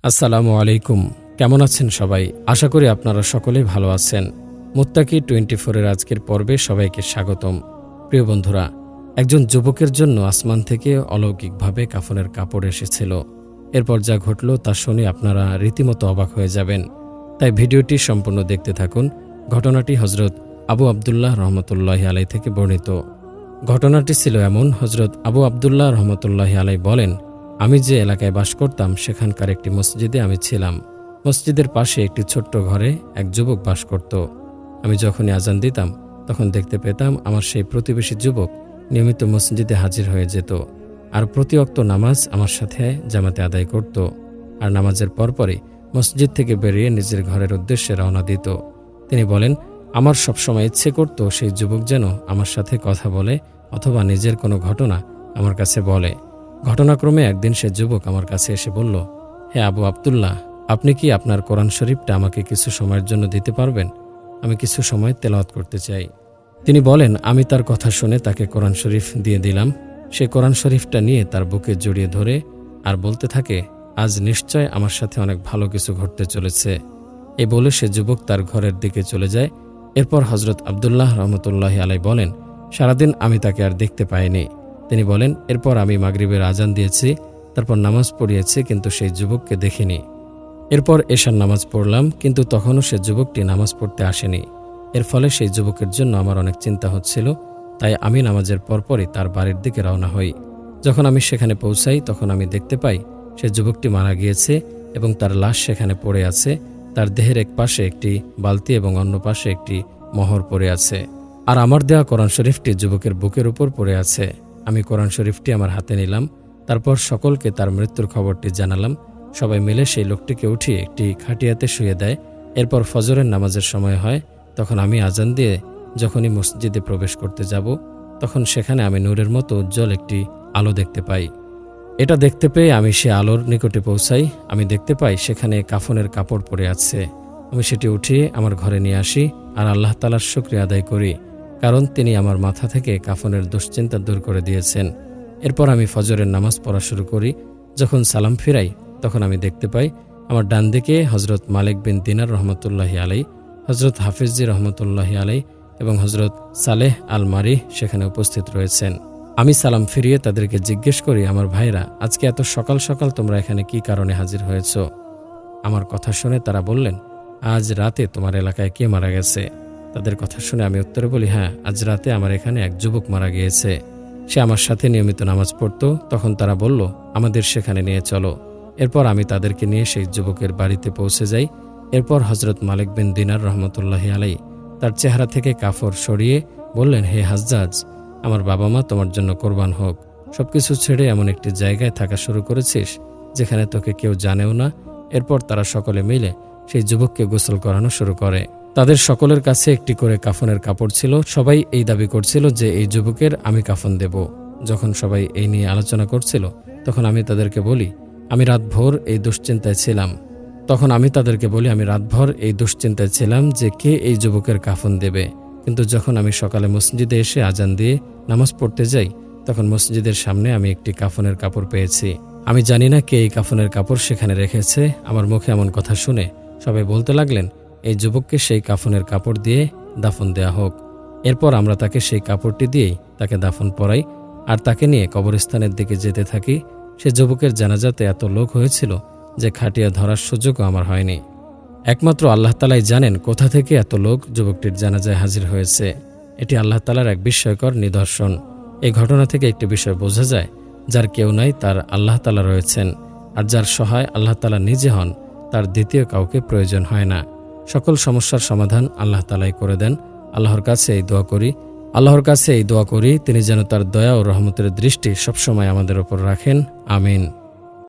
আসসালামু আলাইকুম। কেমন আছেন সবাই? আশা করি আপনারা সকলেই ভালো আছেন। মুত্তাকি 24-এর আজকের পর্বে সবাইকে স্বাগতম। প্রিয় বন্ধুরা, একজন যুবকের জন্য আসমান থেকে অলৌকিকভাবে কাফনের কাপড় এসেছিল। এরপর যা ঘটল তা শুনে আপনারা রীতিমতো অবাক হয়ে যাবেন। তাই ভিডিওটি সম্পূর্ণ দেখতে থাকুন। ঘটনাটি হযরত আবু আবদুল্লাহ রহমতুল্লাহি আলাই থেকে বর্ণিত। ঘটনাটি ছিল এমন, হযরত আবু আবদুল্লাহ রহমতুল্লাহি আলাই বলেন, আমি যে এলাকায় বাস করতাম সেখানকার একটি মসজিদে আমি ছিলাম। মসজিদের পাশে একটি ছোট্ট ঘরে এক যুবক বাস করত। আমি যখনই আজান দিতাম তখন দেখতে পেতাম আমার সেই প্রতিবেশী যুবক নিয়মিত মসজিদে হাজির হয়ে যেত আর প্রতি ওয়াক্ত নামাজ আমার সাথে জামাতে আদায় করত। আর নামাজের পরপরই মসজিদ থেকে বেরিয়ে নিজের ঘরের উদ্দেশ্যে রওনা দিত। তিনি বলেন, আমার সবসময় ইচ্ছে করত সেই যুবক যেন আমার সাথে কথা বলে অথবা নিজের কোনো ঘটনা আমার কাছে বলে। ঘটনাক্রমে একদিন সে যুবক আমার কাছে এসে বলল, হে আবু আবদুল্লাহ, আপনি কি আপনার কোরআন শরীফটা আমাকে কিছু সময়ের জন্য দিতে পারবেন? আমি কিছু সময় তেলাওয়াত করতে চাই। তিনি বলেন, আমি তার কথা শুনে তাকে কোরআন শরীফ দিয়ে দিলাম। সে কোরআন শরীফটা নিয়ে তার বুকে জড়িয়ে ধরে আর বলতে থাকে, আজ নিশ্চয় আমার সাথে অনেক ভালো কিছু ঘটতে চলেছে। এই বলে সে যুবক তার ঘরের দিকে চলে যায়। এরপর হযরত আবদুল্লাহ রহমতুল্লাহি আলাই বলেন, সারাদিন আমি তাকে আর দেখতে পাইনি। তিনি বলেন, এরপর আমি মাগরিবের আজান দিয়েছি, তারপর নামাজ পড়িয়েছি, কিন্তু সেই যুবককে দেখিনি। এরপর এশার নামাজ পড়লাম, কিন্তু তখনও সে যুবকটি নামাজ পড়তে আসেনি। এর ফলে সেই যুবকের জন্য আমার অনেক চিন্তা হচ্ছিল। তাই আমি নামাজের পরপরই তার বাড়ির দিকে রওনা হই। যখন আমি সেখানে পৌঁছাই তখন আমি দেখতে পাই সে যুবকটি মারা গিয়েছে এবং তার লাশ সেখানে পড়ে আছে। তার দেহের এক পাশে একটি বালতি এবং অন্য পাশে একটি মোহর পড়ে আছে, আর আমার দেওয়া কোরআন শরীফটি যুবকের বুকের উপর পড়ে আছে। আমি কোরআন শরীফটি আমার হাতে নিলাম, তারপর সকলকে তার মৃত্যুর খবরটি জানালাম। সবাই মিলে সেই লোকটিকে উঠিয়ে একটি খাটিয়াতে শুয়ে দেয়। এরপর ফজরের নামাজের সময় হয়। তখন আমি আজান দিয়ে যখনই মসজিদে প্রবেশ করতে যাব তখন সেখানে আমি নূরের মতো উজ্জ্বল একটি আলো দেখতে পাই। এটা দেখতে পেয়ে আমি সে আলোর নিকটে পৌঁছাই। আমি দেখতে পাই সেখানে কাফনের কাপড় পরে আছে। আমি সেটি উঠিয়ে আমার ঘরে নিয়ে আসি আর আল্লাহ তাআলার শুকরিয়া আদায় করি, কারণ তিনি আমার মাথা থেকে কাফনের দুশ্চিন্তা দূর করে দিয়েছেন। এরপর আমি ফজরের নামাজ পড়া শুরু করি। যখন সালাম ফিরাই তখন আমি দেখতে পাই আমার ডান দিকে হযরত মালিক বিন দিনার রহমতুল্লাহি আলাই, হযরত হাফিজি রহমতুল্লাহি আলাই এবং হযরত সালেহ আল মারি সেখানে উপস্থিত রয়েছেন। আমি সালাম ফিরিয়ে তাদেরকে জিজ্ঞেস করি, আমার ভাইরা, আজকে এত সকাল সকাল তোমরা এখানে কি কারণে হাজির হয়েছ? আমার কথা শুনে তারা বললেন, আজ রাতে তোমার এলাকায় কে মারা গেছে? তাদের কথা শুনে আমি উত্তরে বলি, হ্যাঁ, আজ রাতে আমার এখানে এক যুবক মারা গিয়েছে। সে আমার সাথে নিয়মিত নামাজ পড়ত। তখন তারা বলল, আমাদের সেখানে নিয়ে চলো। এরপর আমি তাদেরকে নিয়ে সেই যুবকের বাড়িতে পৌঁছে যাই। এরপর হযরত মালিক বিন দিনার রহমতুল্লাহি আলাই তার চেহারা থেকে কাফর সরিয়ে বললেন, হে হাজ্জাজ, আমার বাবা মা তোমার জন্য কোরবান হোক। সবকিছু ছেড়ে এমন একটি জায়গায় থাকা শুরু করেছিস যেখানে তোকে কেউ জানেও না। এরপর তারা সকলে মিলে সেই যুবককে গোসল করানো শুরু করে। তাদের সকলের কাছে একটি করে কাফনের কাপড় ছিল। সবাই এই দাবি করছিল যে এই যুবকের আমি কাফন দেব। যখন সবাই এই নিয়ে আলোচনা করছিল তখন আমি তাদেরকে বলি, আমি রাতভর এই দুশ্চিন্তায় ছিলাম যে কে এই যুবকের কাফন দেবে। কিন্তু যখন আমি সকালে মসজিদে এসে আজান দিয়ে নামাজ পড়তে যাই তখন মসজিদের সামনে আমি একটি কাফনের কাপড় পেয়েছি। আমি জানি না কে এই কাফনের কাপড় সেখানে রেখেছে। আমার মুখে এমন কথা শুনে সবাই বলতে লাগলেন, এই যুবককে সেই কাফনের কাপড় দিয়ে দাফন দেয়া হোক। এরপর আমরা তাকে সেই কাপড়টি দিয়েই তাকে দাফন পরাই আর তাকে নিয়ে কবরস্থানের দিকে যেতে থাকি। সে যুবকের জানাজাতে এত লোক হয়েছিল যে খাটিয়া ধরার সুযোগও আমার হয়নি। একমাত্র আল্লাহ তাআলাই জানেন কোথা থেকে এত লোক যুবকটির জানাজায় হাজির হয়েছে। এটি আল্লাহ তাআলার এক বিস্ময়কর নিদর্শন। এই ঘটনা থেকে একটি বিষয় বোঝা যায়, যার কেউ নাই তার আল্লাহ তাআলা রয়েছেন, আর যার সহায় আল্লাহ তাআলা নিজে হন তার দ্বিতীয় কাউকে প্রয়োজন হয় না। সকল সমস্যার সমাধান আল্লাহ তাআলাই করে দেন। আল্লাহর কাছে এই দোয়া করি তিনি যেন তার দয়া ও রহমতের দৃষ্টি সবসময় আমাদের উপর রাখেন। আমিন।